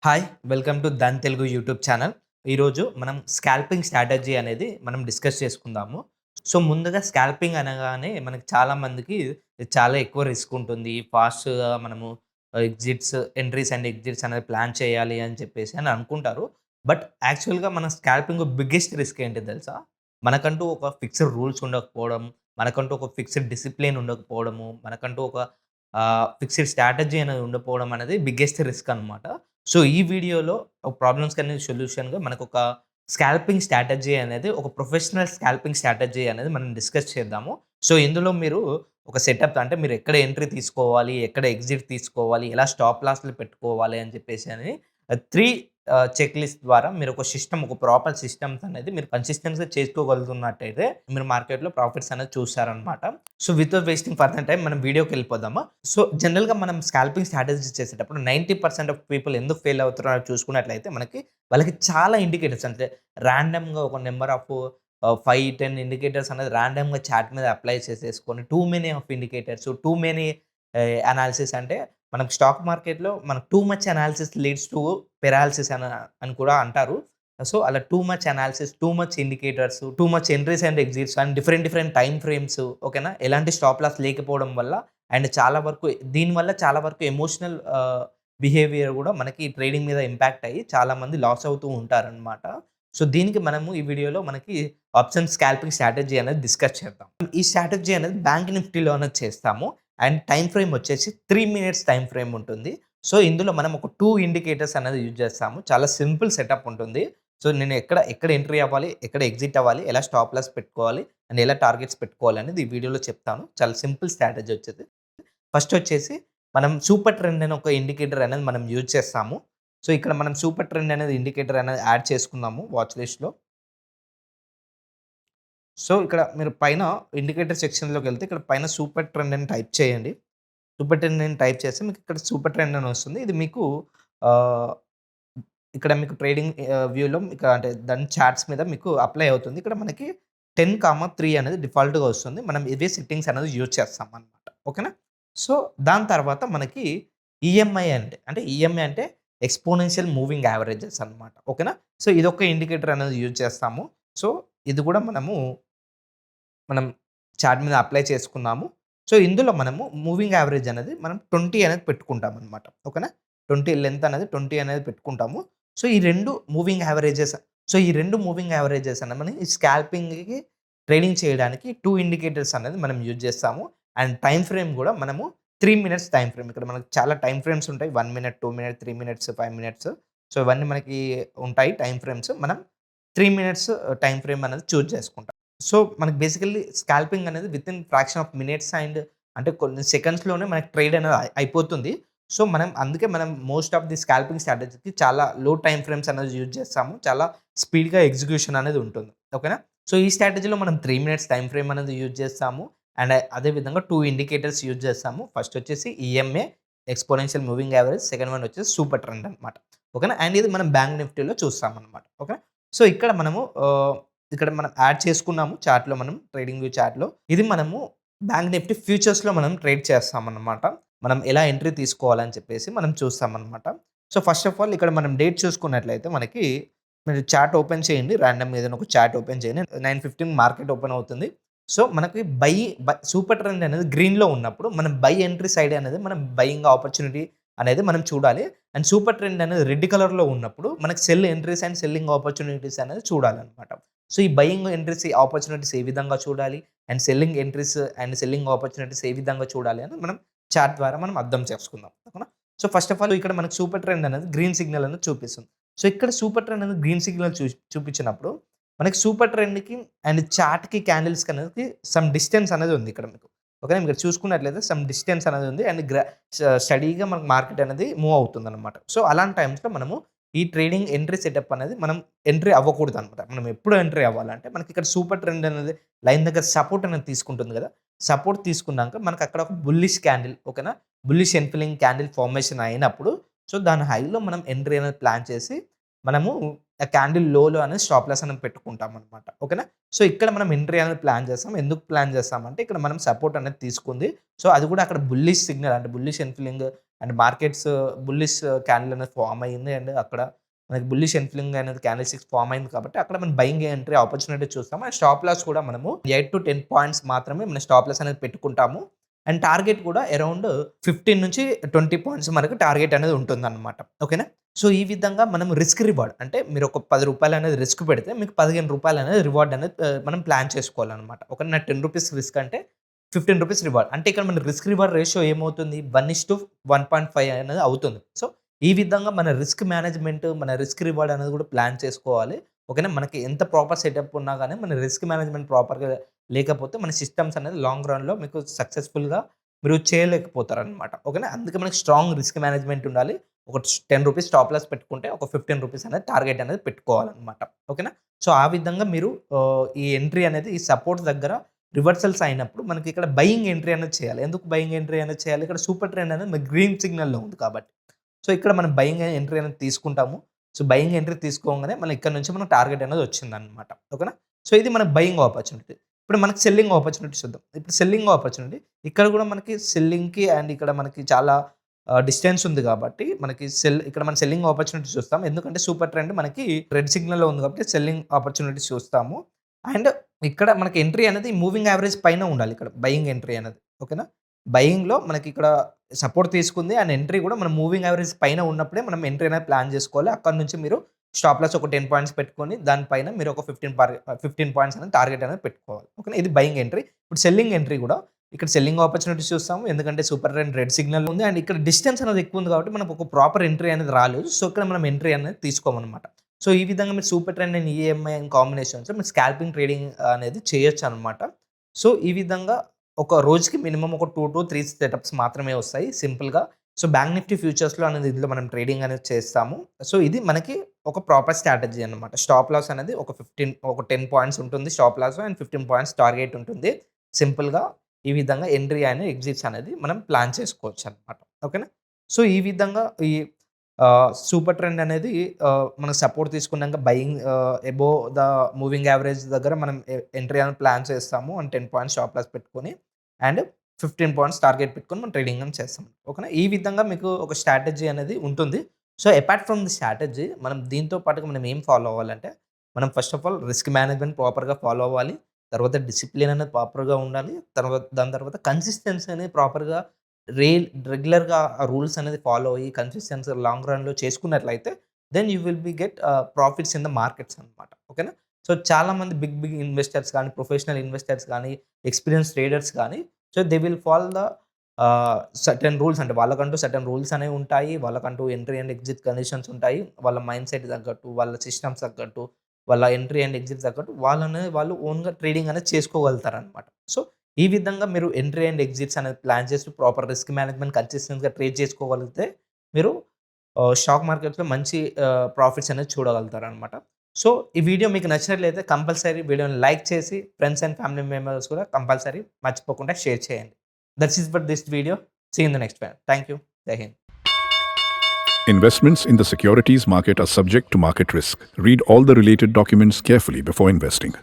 Hi! Welcome to Dhan Telugu YouTube channel. ఈరోజు మనం scalping strategy అనేది మనం డిస్కస్ చేసుకుందాము. సో, ముందుగా స్కాల్పింగ్ అనగానే మనకి చాలా మందికి ఇది చాలా ఎక్కువ రిస్క్ ఉంటుంది. ఫాస్ట్‌గా మనము ఎగ్జిట్స్, ఎంట్రీస్ అండ్ ఎగ్జిట్స్ అనేది ప్లాన్ చేయాలి అని చెప్పేసి అని అనుకుంటారు. బట్ యాక్చువల్‌గా మన స్కాల్పింగ్ బిగ్గెస్ట్ రిస్క్ ఏంటి తెలుసా? మనకంటూ ఒక ఫిక్స్డ్ రూల్స్ ఉండకపోవడం, మనకంటూ ఒక ఫిక్స్డ్ డిసిప్లిన్ ఉండకపోవడము, మనకంటూ ఒక ఫిక్స్డ్ స్ట్రాటజీ అనేది ఉండకపోవడం అనేది బిగ్గెస్ట్ రిస్క్ అనమాట. సో, ఈ వీడియోలో ప్రాబ్లమ్స్‌కనేది సొల్యూషన్‌గా మనకొక స్కాల్పింగ్ స్ట్రాటజీ అనేది ఒక ప్రొఫెషనల్ స్కాల్పింగ్ స్ట్రాటజీ అనేది మనం డిస్కస్ చేద్దాము. సో, ఇందులో మీరు ఒక సెటప్ అంటే మీరు ఎక్కడ ఎంట్రీ తీసుకోవాలి, ఎక్కడ ఎగ్జిట్ తీసుకోవాలి, ఎలా స్టాప్ లాస్‌లు పెట్టుకోవాలి అని చెప్పేసి అని 3 చెక్ లిస్ట్ ద్వారా మీరు ఒక సిస్టమ్ ఒక ప్రాపర్ సిస్టమ్స్ అనేది మీరు కన్సిస్టెన్సీ‌గా చేసుకోగలుగుతున్నట్టయితే మీరు మార్కెట్‌లో ప్రాఫిట్స్ అనేది చూస్తారనమాట. So, without wasting further time మనం వీడియోకెళ్ళిపోదామా? సో, జనరల్‌గా మనం స్కాల్పింగ్ స్ట్రాటజీ చేసేటప్పుడు 90% ఆఫ్ పీపుల్ ఎందుకు ఫెయిల్ అవుతున్నారో చూసుకున్నట్లయితే వాళ్ళకి చాలా ఇండికేటర్స్ అంటే రాండమ్‌గా ఒక నంబర్ ఆఫ్ 5, 10 ఇండికేటర్స్ అనేది రాండమ్‌గా చార్ట్ మీద అప్లై చేసేసుకొని too many of indicators, too many analysis అంటే మనకు స్టాక్ మార్కెట్‌లో మనకు too much analysis leads to paralysis అని కూడా అంటారు. సో, అలా too much analysis, too much indicators, too much entries and exits and different different time frames ఓకేనా? ఎలాంటి స్టాప్ లాస్ లేకపోవడం వల్ల అండ్ చాలా వరకు దీనివల్ల చాలా వరకు ఎమోషనల్ బిహేవియర్ గూడా మనకి ట్రేడింగ్ మీద ఇంపాక్ట్ అయ్యి చాలామంది లాస్ అవుతూ ఉంటారనమాట. సో, దీనికి మనము ఈ వీడియోలో మనకి ఆప్షన్ స్కాల్పింగ్ స్ట్రాటజీ అనేది డిస్కస్ చేద్దాం. ఈ స్ట్రాటజీ అనేది బ్యాంక్ నిఫ్టీలోనే చేస్తాము. అండ్ టైమ్ ఫ్రేమ్ వచ్చేసి 3 మినిట్స్ టైమ్ ఫ్రేమ్ ఉంటుంది. సో, ఇందులో మనం ఒక 2 ఇండికేటర్స్ అనేది యూజ్ చేస్తాము. చాలా సింపుల్ సెటప్ ఉంటుంది. సో, నేను ఎక్కడ ఎంట్రీ అవ్వాలి, ఎక్కడ ఎగ్జిట్ అవ్వాలి, ఎలా స్టాప్ లాస్ పెట్టుకోవాలి, అండ్ ఎలా టార్గెట్స్ పెట్టుకోవాలి అనేది ఈ వీడియోలో చెప్తాను. చాలా సింపుల్ స్ట్రాటజీ వచ్చేది. ఫస్ట్ వచ్చేసి మనం సూపర్ ట్రెండ్ అనే ఒక ఇండికేటర్ అనేది మనం యూజ్ చేస్తాము. సో, ఇక్కడ మనం సూపర్ ట్రెండ్ అనేది ఇండికేటర్ అనేది యాడ్ చేసుకుందాము వాచ్ లిస్ట్‌లో. సో, ఇక్కడ మీరు పైన ఇండికేటర్ సెక్షన్‌లోకెళ్తే ఇక్కడ పైన సూపర్ ట్రెండ్ అని టైప్ చేయండి. సూపర్ ట్రెండ్ అని టైప్ చేస్తే మీకు ఇక్కడ సూపర్ ట్రెండ్ అని వస్తుంది. ఇది మీకు ఆహ్, ఇక్కడ మీకు ట్రేడింగ్ వ్యూలో మీకు అంటే దాని చార్ట్స్ మీద మీకు అప్లై అవుతుంది. ఇక్కడ మనకి 10, 3 అనేది డిఫాల్ట్‌గా వస్తుంది. మనం ఇవే సెట్టింగ్స్ అనేది యూజ్ చేస్తామనమాట. ఓకేనా? సో, దాని తర్వాత మనకి ఈఎంఐ అంటే ఈఎంఐ అంటే ఎక్స్‌పోనెన్షియల్ మూవింగ్ యావరేజెస్ అనమాట. ఓకేనా? సో, ఇదొక ఇండికేటర్ అనేది యూజ్ చేస్తాము. సో, ఇది కూడా మనం చార్ట్ మీద అప్లై చేసుకున్నాము. సో, ఇందులో మనము మూవింగ్ యావరేజ్ అనేది మనం 20 అనేది పెట్టుకుంటామనమాట. ఓకేనా? 20 లెంత్ అనేది 20 అనేది పెట్టుకుంటాము. సో, ఈ 2 మూవింగ్ యావరేజెస్ అనేవి మనం ఈ స్కాల్పింగ్‌కి ట్రేడింగ్ చేయడానికి 2 ఇండికేటర్స్ అనేది మనం యూజ్ చేస్తాము. అండ్ టైమ్ ఫ్రేమ్ గూడా మనము 3 మినిట్స్ టైమ్ ఫ్రేమ్. ఇక్కడ మనకు చాలా టైమ్ ఫ్రేమ్స్ ఉంటాయి. 1 minute, 2 minute, 3 minutes, 5 minutes. So, ఇవన్నీ మనకి ఉంటాయి టైమ్ ఫ్రేమ్స్. మనం 3 మినిట్స్ టైమ్ ఫ్రేమ్ అనేది చూజ్ చేసుకుంటాం. సో, మనకి బేసికల్లీ స్కాల్పింగ్ అనేది within fraction of minutes and అంటే కొన్ని సెకండ్స్‌లోనే మనకి ట్రేడ్ అనేది అయిపోతుంది. సో, అందుకే మనం మోస్ట్ ఆఫ్ ది స్కాల్పింగ్ స్ట్రాటజీకి చాలా లో టైమ్ ఫ్రేమ్స్ అనేది యూజ్ చేస్తాము. చాలా స్పీడ్‌గా ఎగ్జిక్యూషన్ అనేది ఉంటుంది. ఓకేనా? సో, ఈ స్ట్రాటజీలో మనం 3 మినిట్స్ టైమ్ ఫ్రేమ్ అనేది యూజ్ చేస్తాము. అండ్ అదే విధంగా 2 ఇండికేటర్స్ యూజ్ చేస్తాము. ఫస్ట్ వచ్చేసి EMA exponential moving average. Second one వచ్చేసి సూపర్ ట్రెండ్ అనమాట. ఓకేనా? అండ్ ఇది మనం బ్యాంక్ నిఫ్టీలో చూస్తామనమాట. ఓకేనా? సో, ఇక్కడ మనం యాడ్ చేసుకున్నాము చార్ట్‌లో మనం ట్రేడింగ్ వ్యూ చార్ట్‌లో. ఇది మనము బ్యాంక్ నిఫ్టీ ఫ్యూచర్స్‌లో మనం ట్రేడ్ చేస్తామన్నమాట. మనం ఎలా ఎంట్రీ తీసుకోవాలని చెప్పేసి మనం చూస్తామన్నమాట. సో, ఫస్ట్ ఆఫ్ ఆల్ ఇక్కడ మనం డేట్ చూసుకున్నట్లయితే మనకి మీరు చార్ట్ ఓపెన్ చేయండి. రాండమ్‌గా ఏదైనా ఒక చార్ట్ ఓపెన్ చేయండి. 9:15 మార్కెట్ ఓపెన్ అవుతుంది. సో, మనకి సూపర్ ట్రెండ్ అనేది గ్రీన్‌లో ఉన్నప్పుడు మనం బై ఎంట్రీ సైడ్ అనేది మనం బయింగ్ ఆపర్చునిటీ అనేది మనం చూడాలి. అండ్ సూపర్ ట్రెండ్ అనేది రెడ్ కలర్‌లో ఉన్నప్పుడు మనకు sell entries and selling opportunities అనేది చూడాలన్నమాట. సో, ఈ బయింగ్ ఎంట్రీస్ ఆపర్చునిటీస్ ఏ విధంగా చూడాలి? And selling entries and selling opportunities ఏ విధంగా చూడాలి అని మనం చార్ట్ ద్వారా మనం అర్థం చేసుకుందాం. ఓకేనా? సో, ఫస్ట్ ఆఫ్ ఆల్ ఇక్కడ మనకు సూపర్ ట్రెండ్ అనేది గ్రీన్ సిగ్నల్ అనేది చూపిస్తుంది. సో, ఇక్కడ సూపర్ ట్రెండ్ అనేది గ్రీన్ సిగ్నల్ చూపించినప్పుడు మనకి సూపర్ ట్రెండ్‌కి అండ్ చార్ట్‌కి క్యాండిల్స్‌కి అనేది సమ్ డిస్టెన్స్ అనేది ఉంది ఇక్కడ మీకు. ఓకేనా? మీరు చూసుకున్నట్లయితే సమ్ డిస్టెన్స్ అనేది ఉంది. అండ్ స్టడీగా మనకు మార్కెట్ అనేది మూవ్ అవుతుందన్నమాట. సో, అలాంటి టైమ్స్‌లో మనము ఈ ట్రేడింగ్ ఎంట్రీ సెటప్ అనేది మనం ఎంట్రీ అవ్వకూడదనమాట. మనం ఎప్పుడు ఎంట్రీ అవ్వాలంటే మనకిక్కడ సూపర్ ట్రెండ్ అనేది లైన్ దగ్గర సపోర్ట్ అనేది తీసుకుంటుంది గదా! సపోర్ట్ తీసుకున్నాక మనకక్కడ ఒక బుల్లిష్ క్యాండిల్ ఓకేనా? బుల్లిష్ ఎన్ఫిలింగ్ క్యాండిల్ ఫార్మేషన్ అయినప్పుడు సో, దాని హైలో మనం ఎంట్రీ అనేది ప్లాన్ చేసి మనము ఆ క్యాండిల్ లోలో అనేది స్టాప్ లాస్ అనేది పెట్టుకుంటామనమాట. ఓకేనా? సో, ఇక్కడ మనం ఎంట్రీ అనేది ప్లాన్ చేస్తాం. ఎందుకు ప్లాన్ చేస్తామంటే ఇక్కడ మనం సపోర్ట్ అనేది తీసుకుంది. సో, అది కూడా అక్కడ బుల్లిష్ సిగ్నల్ అంటే bullish engulfing and markets bullish candle అనేది ఫార్మ్ అయింది. అండ్ అక్కడ మనకి బుల్లిష్ ఎన్ఫిలింగ్ అనేది క్యాండిల్ స్టిక్స్ ఫార్మ్ అయింది కాబట్టి అక్కడ మనం బయింగ్ ఎంట్రీ ఆపర్చునిటీ చూస్తాం. అండ్ స్టాప్ లాస్ కూడా మనము 8-10 పాయింట్స్ మాత్రమే మన స్టాప్ లాస్ అనేది పెట్టుకుంటాము. అండ్ టార్గెట్ కూడా అరౌండ్ 15-20 పాయింట్స్ వరకు టార్గెట్ అనేది ఉంటుందన్నమాట. ఓకేనా? సో, ఈ విధంగా మనం రిస్క్ రివార్డ్ అంటే మీరు ఒక రూ. 10 అనేది రిస్క్ పెడితే మీకు రూ. 15 అనేది రివార్డ్ అనేది మనం ప్లాన్ చేసుకోవాలన్నమాట. ఓకే. నా రూ. 10 రిస్క్ అంటే రూ. 15 రివార్డ్. అంటే ఇక్కడ మన రిస్క్ రివార్డ్ రేషియో ఏమవుతుంది 1:1.5 అనేది అవుతుంది. సో, ఈ విధంగా మన రిస్క్ మేనేజ్‌మెంట్, మన రిస్క్ రివార్డ్ అనేది కూడా ప్లాన్ చేసుకోవాలి. ఓకేనా? మనకి ఎంత ప్రాపర్ సెటప్ ఉన్నా గాని మన రిస్క్ మేనేజ్‌మెంట్ ప్రాపర్‌గా లేకపోతే మన సిస్టమ్స్ అనేది లాంగ్ రన్‌లో మీకు సక్సెస్‌ఫుల్‌గా మీరు చేయలేకపోతారనమాట. ఓకేనా? అందుకే మనకి స్ట్రాంగ్ రిస్క్ మేనేజ్‌మెంట్ ఉండాలి. ఒక రూ. 10 స్టాప్ లాస్ పెట్టుకుంటే ఒక రూ. 15 అనేది టార్గెట్ అనేది పెట్టుకోవాలనమాట. ఓకేనా? సో, ఆ విధంగా మీరు ఈ ఎంట్రీ అనేది ఈ సపోర్ట్ దగ్గర రివర్సల్స్ అయినప్పుడు మనకి ఇక్కడ బయింగ్ ఎంట్రీ అనేది చేయాలి. ఎందుకు బయింగ్ ఎంట్రీ అనేది చేయాలి? ఇక్కడ సూపర్ ట్రెండ్ అనేది మనకి గ్రీన్ సిగ్నల్‌లో ఉంది కాబట్టి. సో, ఇక్కడ మనం బయింగ్ ఎంట్రీ అనేది తీసుకుంటాము. సో, బయింగ్ ఎంట్రీ తీసుకోగానే మనం ఇక్కడ నుంచి మన టార్గెట్ అనేది వచ్చిందనమాట. ఓకేనా? సో, ఇది మన బయింగ్ ఆపర్చునిటీ. ఇప్పుడు మనకి సెల్లింగ్ ఆపర్చునిటీ చూద్దాం. ఇప్పుడు సెల్లింగ్ ఆపర్చునిటీ ఇక్కడ కూడా మనకి సెల్లింగ్‌కి అండ్ ఇక్కడ మనకి చాలా డిస్టెన్స్ ఉంది కాబట్టి మనకి ఇక్కడ మనం సెల్లింగ్ ఆపర్చునిటీస్ చూస్తాం. ఎందుకంటే సూపర్ ట్రెండ్ మనకి రెడ్ సిగ్నల్‌లో ఉంది కాబట్టి సెల్లింగ్ ఆపర్చునిటీస్ చూస్తాము. అండ్ ఇక్కడ మనకి ఎంట్రీ అనేది మూవింగ్ యావరేజ్ పైన ఉండాలి ఇక్కడ బయింగ్ ఎంట్రీ అనేది. ఓకేనా? బయింగ్‌లో మనకి ఇక్కడ సపోర్ట్ తీసుకుంది అండ్ ఎంట్రీ కూడా మనం మూవింగ్ యావరేజ్ పైన ఉన్నప్పుడే మనం ఎంట్రీ అనేది ప్లాన్ చేసుకోవాలి. అక్కడి నుంచి మీరు స్టాప్ లాస్ ఒక 10 పాయింట్స్ పెట్టుకొని దానిపైన మీరు ఒక 15 పాయింట్స్ అనేది టార్గెట్ అనేది పెట్టుకోవాలి. ఓకేనా? ఇది బయింగ్ ఎంట్రీ. ఇప్పుడు సెల్లింగ్ ఎంట్రీ కూడా ఇక్కడ సెల్లింగ్ ఆపర్చునిటీస్ చూస్తాము. ఎందుకంటే సూపర్ ట్రెండ్ రెడ్ సిగ్నల్ ఉంది అండ్ ఇక్కడ డిస్టెన్స్ అనేది ఎక్కువ ఉంది కాబట్టి మనకు ఒక ప్రాపర్ ఎంట్రీ అనేది రాలేదు. సో, ఇక్కడ మనం ఎంట్రీ అనేది తీసుకోమనమాట. సో, ఈ విధంగా మీరు super trend and EMI and combinations మీరు స్కాల్పింగ్ ట్రేడింగ్ అనేది చేయొచ్చనమాట. సో, ఈ విధంగా ఒక రోజుకి మినిమమ్ ఒక 2-3 సెటప్స్ మాత్రమే వస్తాయి సింపుల్‌గా. సో, బ్యాంక్ నిఫ్టీ ఫ్యూచర్స్‌లో అనేది ఇందులో మనం ట్రేడింగ్ అనేది చేస్తాము. సో, ఇది మనకి ఒక ప్రాపర్ స్ట్రాటజీ అనమాట. స్టాప్ లాస్ అనేది ఒక 10 పాయింట్స్ ఉంటుంది stop loss and 15 points target ఉంటుంది. సింపుల్‌గా ఈ విధంగా ఎంట్రీ అండ్ ఎగ్జిట్స్ అనేది మనం ప్లాన్ చేసుకోవచ్చనమాట. ఓకేనా? సో, ఈ విధంగా ఈ సూపర్ ట్రెండ్ అనేది మనకు సపోర్ట్ తీసుకున్నాక buying above the moving average దగ్గర మనం ఎంట్రీ అనేది ప్లాన్ చేస్తాము. అండ్ 10 పాయింట్స్ స్టాప్ లాస్ పెట్టుకొని అండ్ 15 పాయింట్స్ టార్గెట్ పెట్టుకొని మనం ట్రేడింగ్ అని చేస్తాం. ఓకేనా? ఈ విధంగా మీకు ఒక స్ట్రాటజీ అనేది ఉంటుంది. So, apart from the strategy మనం దీంతో పాటుగా మనం ఏం ఫాలో అవ్వాలంటే మనం first of all risk management ప్రాపర్‌గా ఫాలో అవ్వాలి. తర్వాత డిసిప్లిన్ అనేది ప్రాపర్‌గా ఉండాలి. దాని తర్వాత కన్సిస్టెన్సీ అనేది ప్రాపర్‌గా రెగ్యులర్‌గా ఆ రూల్స్ అనేది ఫాలో అయ్యి కన్సిస్టెన్సీ లాంగ్ రన్‌లో చేసుకున్నట్లయితే then you will be get profits in the markets అనమాట. ఓకేనా? సో, చాలామంది బిగ్ ఇన్వెస్టర్స్ కానీ, ప్రొఫెషనల్ ఇన్వెస్టర్స్ కానీ, ఎక్స్‌పీరియన్స్ ట్రేడర్స్ కానీ so, they will follow the certain rules అంటే వాళ్ళకంటూ సర్టెన్ రూల్స్ అనేవి ఉంటాయి. వాళ్ళకంటూ ఎంట్రీ అండ్ ఎగ్జిట్ కండిషన్స్ ఉంటాయి. వాళ్ళ మైండ్ సెట్ తగ్గట్టు, వాళ్ళ సిస్టమ్స్ తగ్గట్టు, వాళ్ళ ఎంట్రీ అండ్ ఎగ్జిట్ తగ్గట్టు వాళ్ళు ఓన్‌గా ట్రేడింగ్ అనేది చేసుకోగలుగుతారనమాట. సో, ఈ విధంగా మీరు ఎంట్రీ అండ్ ఎగ్జిట్స్ అనేది ప్లాన్ చేసి ప్రాపర్ రిస్క్ మేనేజ్‌మెంట్ కన్సిస్టెంట్‌గా ట్రేడ్ చేసుకోగలిగితే మీరు స్టాక్ మార్కెట్‌లో మంచి ప్రాఫిట్స్ అనేది చూడగలుగుతారనమాట. సో, ఈ వీడియో మీకు నచ్చినట్లయితే కంపల్సరీ వీడియోని లైక్ చేసి ఫ్రెండ్స్ అండ్ ఫ్యామిలీ మెంబర్స్ కూడా కంపల్సరీ మర్చిపోకుండా షేర్ చేయండి. That's it for this video. See you in the next one. Thank you. Jai Hind. Investments in the securities market are subject to market risk. Read all the related documents carefully before investing.